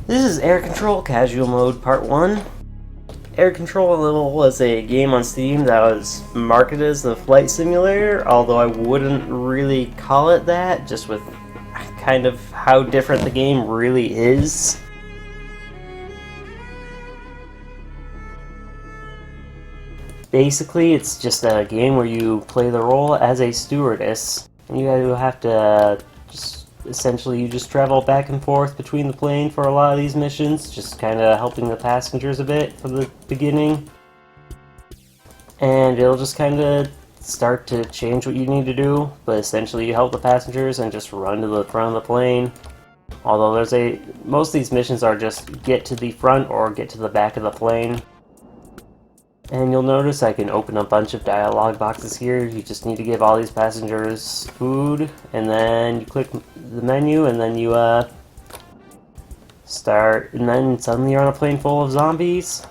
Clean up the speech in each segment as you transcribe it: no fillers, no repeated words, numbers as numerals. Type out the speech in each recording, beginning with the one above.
This is Air Control Casual Mode Part 1. Air Control was a game on Steam that was marketed as a flight simulator, although I wouldn't really call it that, just with kind of how different the game really is. Basically, it's just a game where you play the role as a stewardess, and you have to essentially you just travel back and forth between the plane for a lot of these missions, just kind of helping the passengers a bit for the beginning. And it'll just kind of start to change what you need to do, but essentially you help the passengers and just run to the front of the plane. Although most of these missions are just get to the front or get to the back of the plane. And you'll notice I can open a bunch of dialogue boxes here. You just need to give all these passengers food, and then you click the menu, and then you start, and then suddenly you're on a plane full of zombies.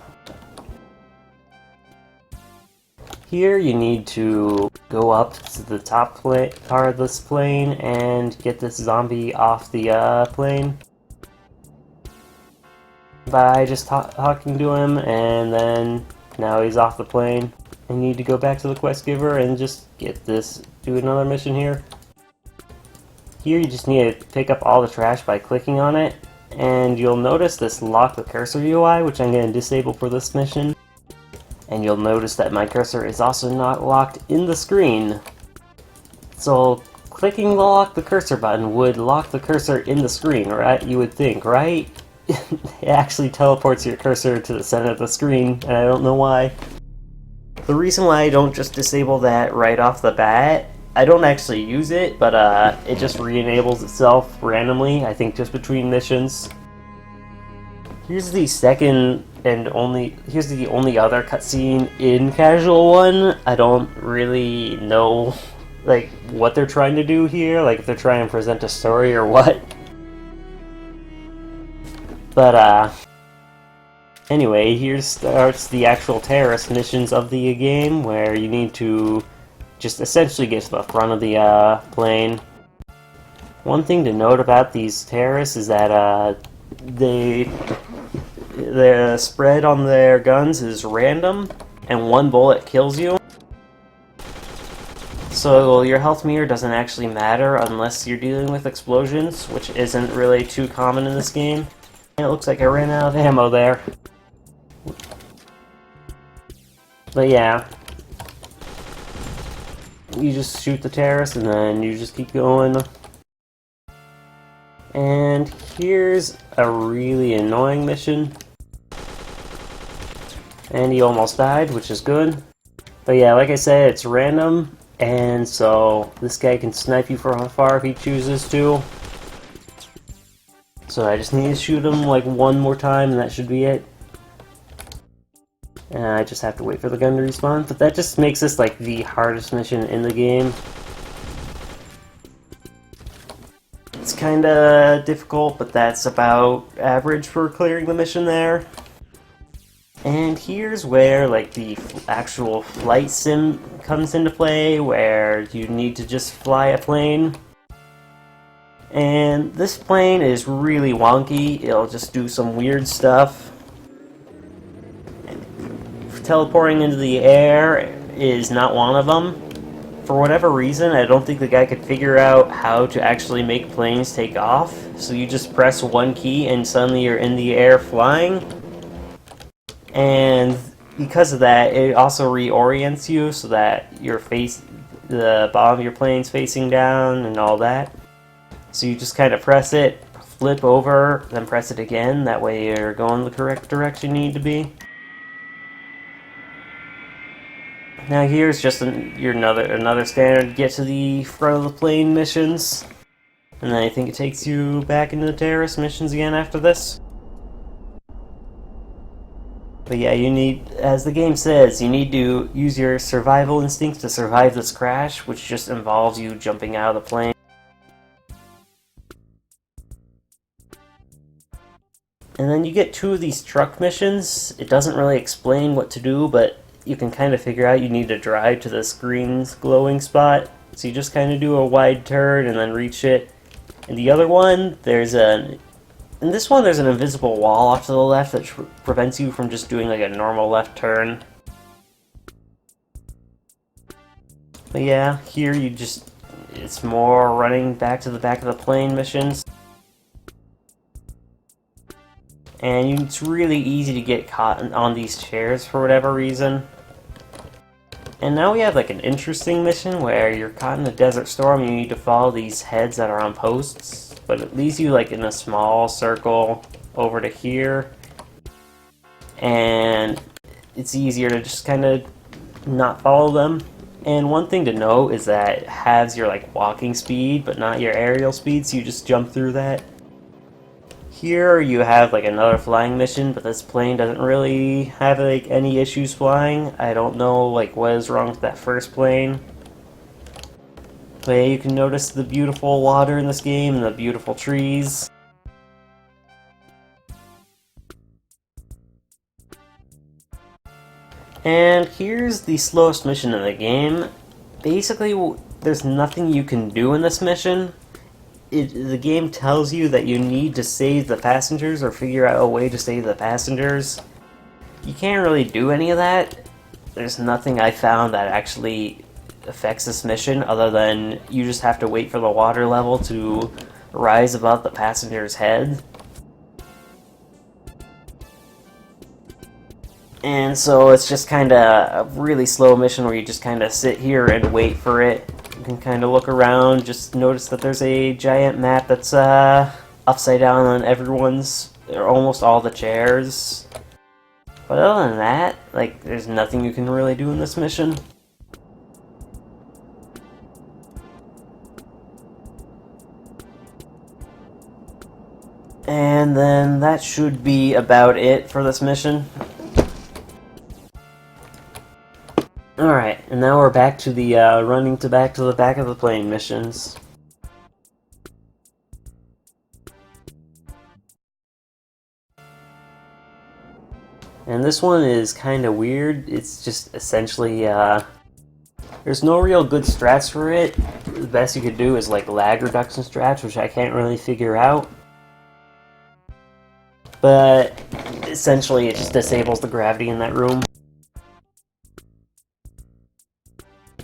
Here you need to go up to the top part of this plane and get this zombie off the plane by just talking to him, and then now he's off the plane. And you need to go back to the quest giver and just do another mission here. Here you just need to pick up all the trash by clicking on it, and you'll notice this lock the cursor UI, which I'm going to disable for this mission. And you'll notice that my cursor is also not locked in the screen. So clicking the lock the cursor button would lock the cursor in the screen, right? You would think, right? It actually teleports your cursor to the center of the screen, and I don't know why. The reason why I don't just disable that right off the bat, I don't actually use it, but it just re-enables itself randomly, I think just between missions. Here's the only other cutscene in Casual 1. I don't really know what they're trying to do here, if they're trying to present a story or what. But, anyway, here starts the actual terrorist missions of the game, where you need to just essentially get to the front of the plane. One thing to note about these terrorists is that the spread on their guns is random, and one bullet kills you. So your health meter doesn't actually matter unless you're dealing with explosions, which isn't really too common in this game. It looks like I ran out of ammo there. But yeah. You just shoot the terrorists and then you just keep going. And here's a really annoying mission. And he almost died, which is good. But yeah, like I said, it's random, and so this guy can snipe you from afar if he chooses to. So I just need to shoot him one more time, and that should be it. And I just have to wait for the gun to respawn, but that just makes this the hardest mission in the game. It's kinda difficult, but that's about average for clearing the mission there. And here's where the actual flight sim comes into play, where you need to just fly a plane. And this plane is really wonky. It'll just do some weird stuff. Teleporting into the air is not one of them. For whatever reason, I don't think the guy could figure out how to actually make planes take off. So you just press one key and suddenly you're in the air flying. And because of that, it also reorients you so that the bottom of your plane's facing down and all that. So you just kind of press it, flip over, then press it again. That way you're going the correct direction you need to be. Now here's just another standard get to the front of the plane missions. And then I think it takes you back into the terrorist missions again after this. But yeah, as the game says, you need to use your survival instinct to survive this crash, which just involves you jumping out of the plane. And then you get two of these truck missions. It doesn't really explain what to do, but you can kind of figure out you need to drive to this green glowing spot. So you just kind of do a wide turn and then reach it. And the other one, there's an In this one, there's an invisible wall off to the left that prevents you from just doing like a normal left turn. But yeah, here you just... it's more running back to the back of the plane missions. And it's really easy to get caught on these chairs for whatever reason. And now we have like an interesting mission where you're caught in a desert storm and you need to follow these heads that are on posts. But it leads you like in a small circle over to here. And it's easier to just kind of not follow them. And one thing to note is that it halves your like walking speed, but not your aerial speed, so you just jump through that. Here you have like another flying mission, but this plane doesn't really have like any issues flying. I don't know like what is wrong with that first plane. But yeah, you can notice the beautiful water in this game and the beautiful trees. And here's the slowest mission in the game. Basically, there's nothing you can do in this mission. The game tells you that you need to save the passengers or figure out a way to save the passengers. You can't really do any of that. There's nothing I found that actually affects this mission other than you just have to wait for the water level to rise above the passenger's head. And so it's just kind of a really slow mission where you just kind of sit here and wait for it. You can kind of look around, just notice that there's a giant map that's upside down on everyone's, or almost all the chairs. But other than that, like, there's nothing you can really do in this mission. And then that should be about it for this mission. Alright, and now we're back to the running to back to the back of the plane missions. And this one is kind of weird. It's just essentially, there's no real good strats for it. The best you could do is like lag reduction strats, which I can't really figure out. But essentially it just disables the gravity in that room.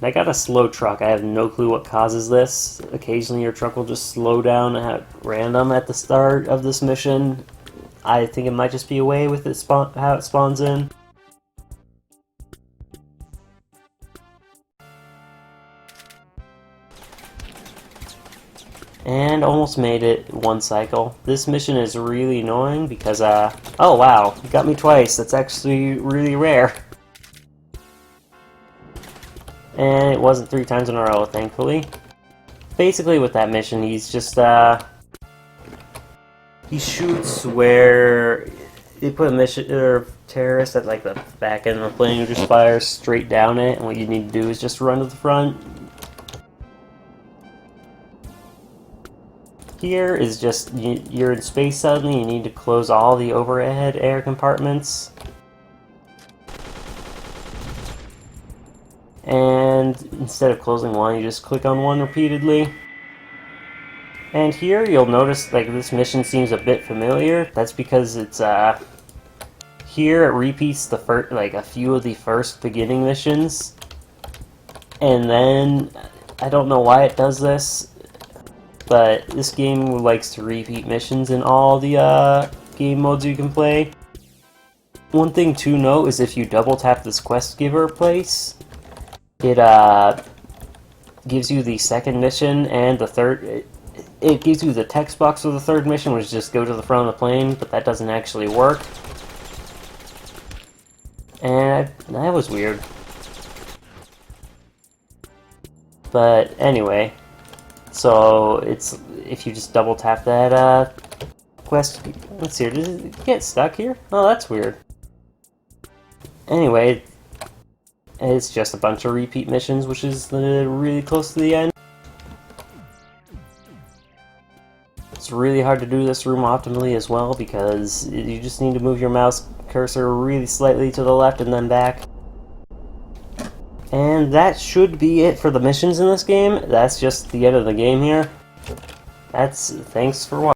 I got a slow truck. I have no clue what causes this. Occasionally your truck will just slow down at random at the start of this mission. I think it might just be a way with it how it spawns in. And almost made it one cycle. This mission is really annoying because, oh wow, you got me twice. That's actually really rare. And it wasn't 3 times in a row, thankfully. Basically with that mission, he's just, he shoots where they put a mission or terrorist at like the back end of the plane who just fires straight down it, and what you need to do is just run to the front. Here is just, you're in space suddenly, you need to close all the overhead air compartments. And instead of closing one, you just click on one repeatedly. And here you'll notice like this mission seems a bit familiar. That's because it's here it repeats the first, like a few of the first beginning missions. And then I don't know why it does this, but this game likes to repeat missions in all the game modes you can play. One thing to note is if you double tap this quest giver place, it gives you the second mission and the third. It gives you the text box for the third mission, which is just go to the front of the plane, but that doesn't actually work. And that was weird. But anyway, so it's if you just double tap that quest. Let's see, does it get stuck here? Oh, that's weird. Anyway. It's just a bunch of repeat missions, which is really close to the end. It's really hard to do this room optimally as well, because you just need to move your mouse cursor really slightly to the left and then back. And that should be it for the missions in this game. That's just the end of the game here. Thanks for watching.